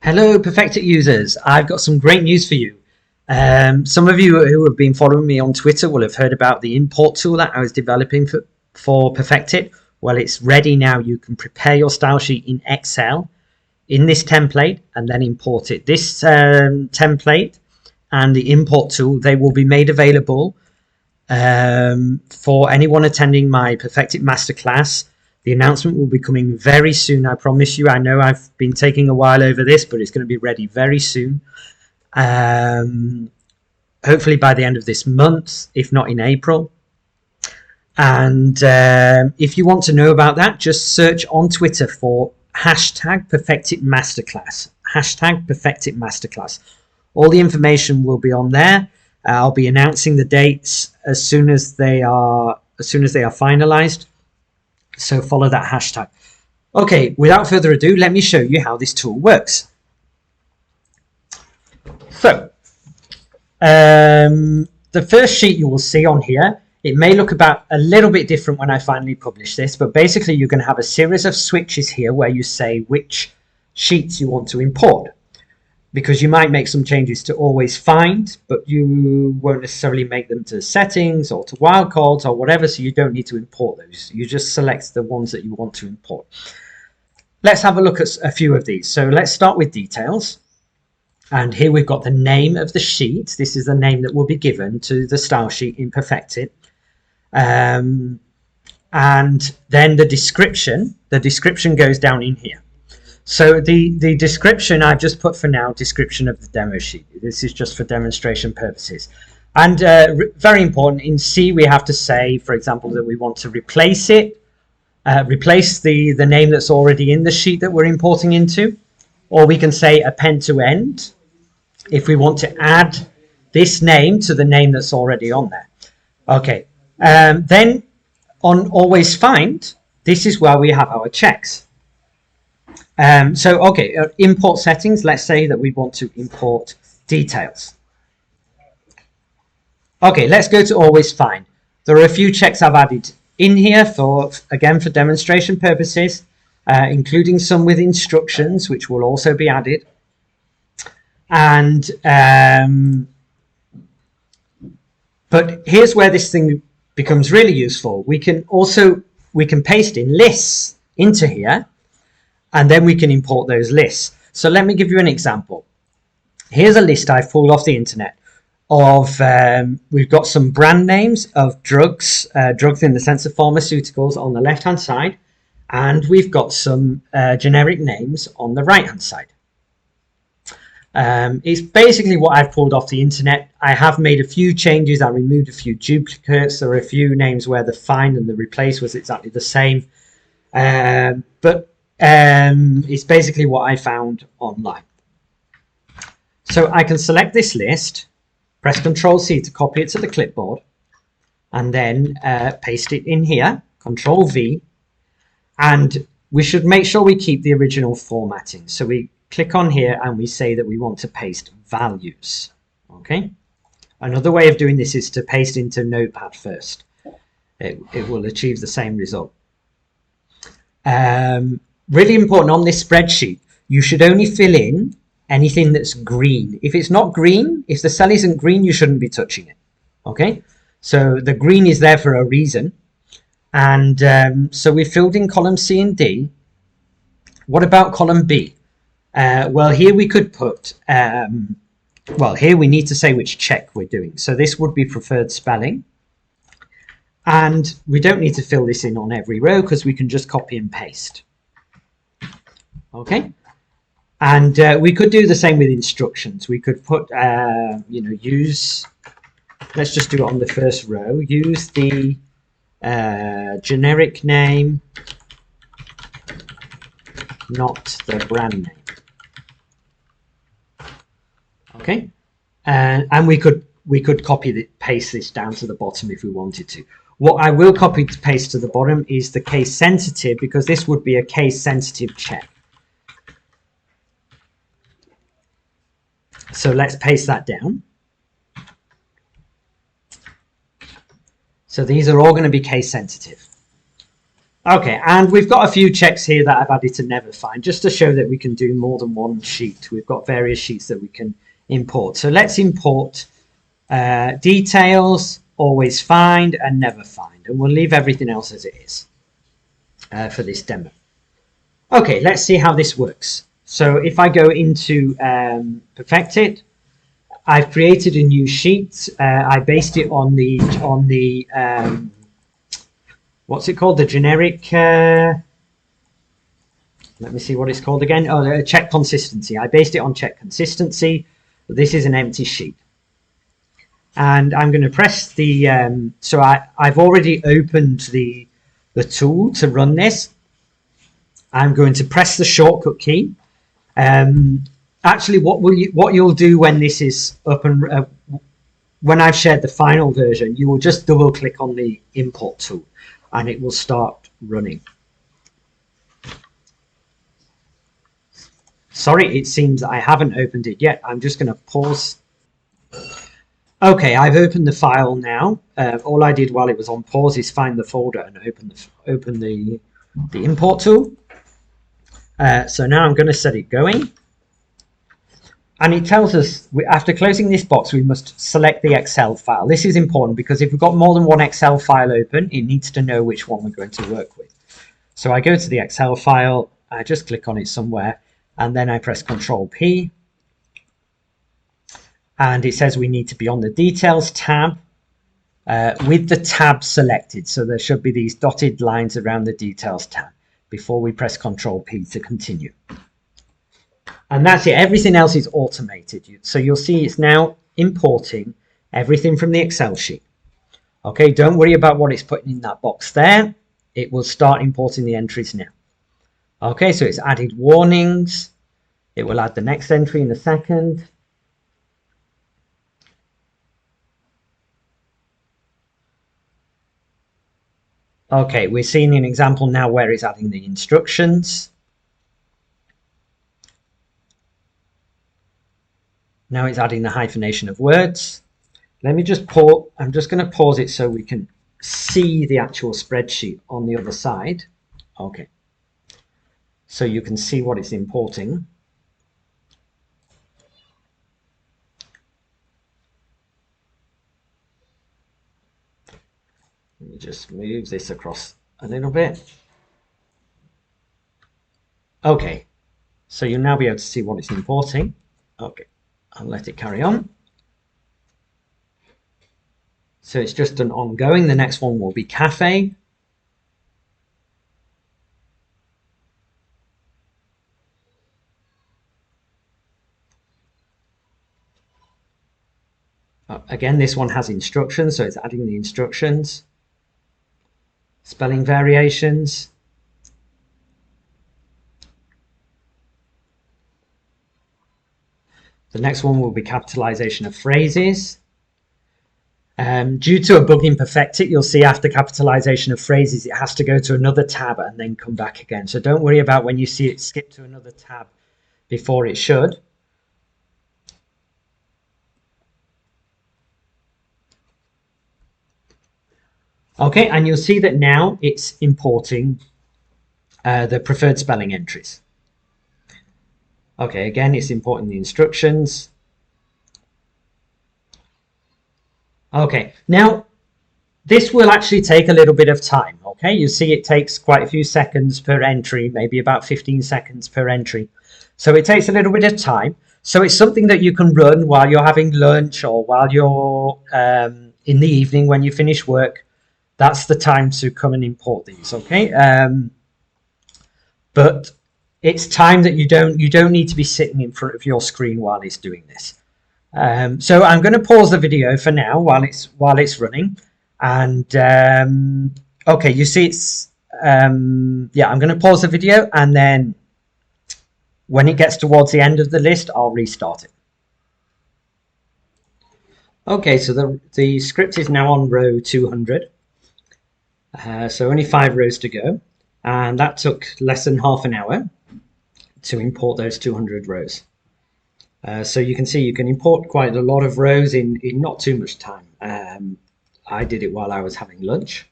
Hello, PerfectIt users. I've got some great news for you. Some of you who have been following me on Twitter will have heard about the import tool that I was developing for PerfectIt. Well, it's ready now. You can prepare your style sheet in Excel in this template and then import it. This template and the import tool, they will be made available for anyone attending my PerfectIt masterclass. The announcement will be coming very soon, I promise you. I know I've been taking a while over this, but it's going to be ready very soon. Hopefully by the end of this month, if not in April. And if you want to know about that, just search on Twitter for hashtag PerfectIt Masterclass. Hashtag PerfectIt Masterclass. All the information will be on there. I'll be announcing the dates as soon as they are finalized. So follow that hashtag. Okay, without further ado, let me show you how this tool works. So, the first sheet you will see on here, it may look about a little bit different when I finally publish this, but basically you're going to have a series of switches here where you say which sheets you want to import. Because you might make some changes to always find, but you won't necessarily make them to settings or to wildcards or whatever, so you don't need to import those. You just select the ones that you want to import. Let's have a look at a few of these. So let's start with details. And here we've got the name of the sheet. This is the name that will be given to the style sheet in PerfectIt. And then the description goes down in here. So the description I've just put for now, description of the demo sheet. This is just for demonstration purposes. And very important, in C we have to say, for example, that we want to replace it, replace the name that's already in the sheet that we're importing into. Or we can say append to end if we want to add this name to the name that's already on there. Okay, then on always find, this is where we have our checks. Import settings, let's say that we want to import details. Okay, let's go to always find. There are a few checks I've added in here for demonstration purposes, including some with instructions, which will also be added. And but here's where this thing becomes really useful. We can paste in lists into here, and then we can import those lists. So let me give you an example. Here's a list I've pulled off the internet of, we've got some brand names of drugs, drugs in the sense of pharmaceuticals on the left-hand side, and we've got some generic names on the right-hand side. It's basically what I've pulled off the internet. I have made a few changes. I removed a few duplicates. There are a few names where the find and the replace was exactly the same. It's basically what I found online. So I can select this list, press Ctrl-C to copy it to the clipboard, and then paste it in here, Ctrl-V, and we should make sure we keep the original formatting. So we click on here and we say that we want to paste values. Okay. Another way of doing this is to paste into Notepad first. It will achieve the same result. Really important on this spreadsheet, you should only fill in anything that's green. If it's not green, if the cell isn't green, you shouldn't be touching it. Okay, so the green is there for a reason. And so we filled in column C and D. What about column B? Well, here we could put, here we need to say which check we're doing. So this would be preferred spelling. And we don't need to fill this in on every row because we can just copy and paste. Okay, and we could do the same with instructions. We could put, use, let's just do it on the first row, use the generic name, not the brand name. Okay, and we could paste this down to the bottom if we wanted to. What I will copy to paste to the bottom is the case sensitive, because this would be a case sensitive check. So let's paste that down. So these are all going to be case sensitive. Okay, and we've got a few checks here that I've added to never find, just to show that we can do more than one sheet. We've got various sheets that we can import. So let's import details, always find, and never find. And we'll leave everything else as it is for this demo. Okay, let's see how this works. So if I go into PerfectIt, I've created a new sheet. I based it on the what's it called? The generic, let me see what it's called again. Oh, check consistency. I based it on check consistency. But this is an empty sheet. And I'm going to press the, so I've already opened the tool to run this. I'm going to press the shortcut key. Actually, what you'll do when this is up and, when I've shared the final version, you will just double click on the import tool and it will start running. Sorry, it seems I haven't opened it yet. I'm just going to pause. Okay, I've opened the file now. All I did while it was on pause is find the folder and open the import tool. So now I'm going to set it going. And it tells us, after closing this box, we must select the Excel file. This is important because if we've got more than one Excel file open, it needs to know which one we're going to work with. So I go to the Excel file, I just click on it somewhere, and then I press Control P. And it says we need to be on the Details tab with the tab selected. So there should be these dotted lines around the Details tab before we press Control P to continue. And that's it. Everything else is automated. So you'll see it's now importing everything from the Excel sheet. Okay, don't worry about what it's putting in that box there. It will start importing the entries now. Okay, so it's added warnings. It will add the next entry in a second. Okay, we're seeing an example now where it's adding the instructions. Now it's adding the hyphenation of words. Let me just pause. I'm just going to pause it so we can see the actual spreadsheet on the other side. Okay. So you can see what it's importing. Let me just move this across a little bit. Okay. So you'll now be able to see what it's importing. Okay. I'll let it carry on. So it's just an ongoing. The next one will be cafe. Again, this one has instructions, so it's adding the instructions. Spelling variations. The next one will be capitalization of phrases. Due to a bug in PerfectIt, you'll see after capitalization of phrases, it has to go to another tab and then come back again. So don't worry about when you see it skip to another tab before it should. Okay, and you'll see that now it's importing the preferred spelling entries. Okay, again, it's importing the instructions. Okay, now this will actually take a little bit of time. Okay, you see it takes quite a few seconds per entry, maybe about 15 seconds per entry. So it takes a little bit of time. So it's something that you can run while you're having lunch or while you're in the evening when you finish work. That's the time to come and import these. Okay, but it's time that you don't need to be sitting in front of your screen while it's doing this. So I'm going to pause the video for now while it's running, and okay, you see it's yeah, I'm going to pause the video, and then when it gets towards the end of the list, I'll restart it. Okay, so the script is now on row 200, so only 5 rows to go, and that took less than half an hour to import those 200 rows. So you can see you can import quite a lot of rows in not too much time. I did it while I was having lunch.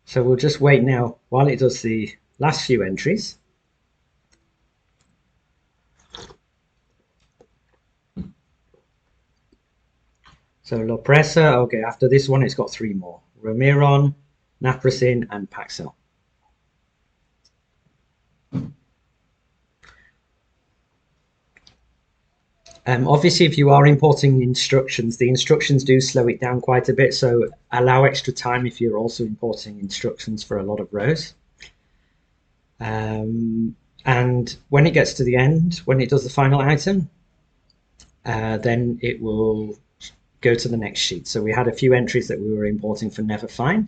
So we'll just wait now while it does the last few entries. So Lopresa, okay, after this one, it's got 3 more. Romiron, Naproxen, and Paxil. Obviously, if you are importing instructions, the instructions do slow it down quite a bit, so allow extra time if you're also importing instructions for a lot of rows. And when it gets to the end, when it does the final item, then it will go to the next sheet. So we had a few entries that we were importing for never find.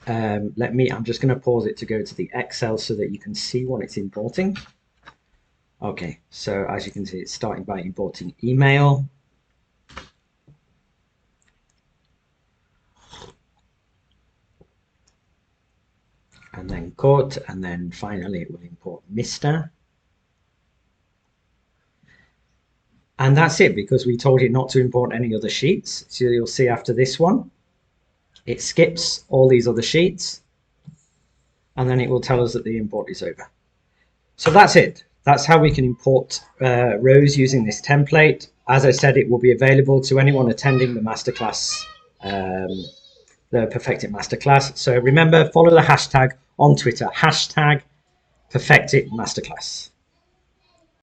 I'm just going to pause it to go to the Excel so that you can see what it's importing. Okay, so as you can see, it's starting by importing email. And then quote, and then finally it will import Mr. And that's it, because we told it not to import any other sheets. So you'll see after this one, it skips all these other sheets, and then it will tell us that the import is over. So that's it. That's how we can import rows using this template. As I said, it will be available to anyone attending the masterclass, the PerfectIt masterclass. So remember, follow the hashtag on Twitter, hashtag PerfectIt masterclass.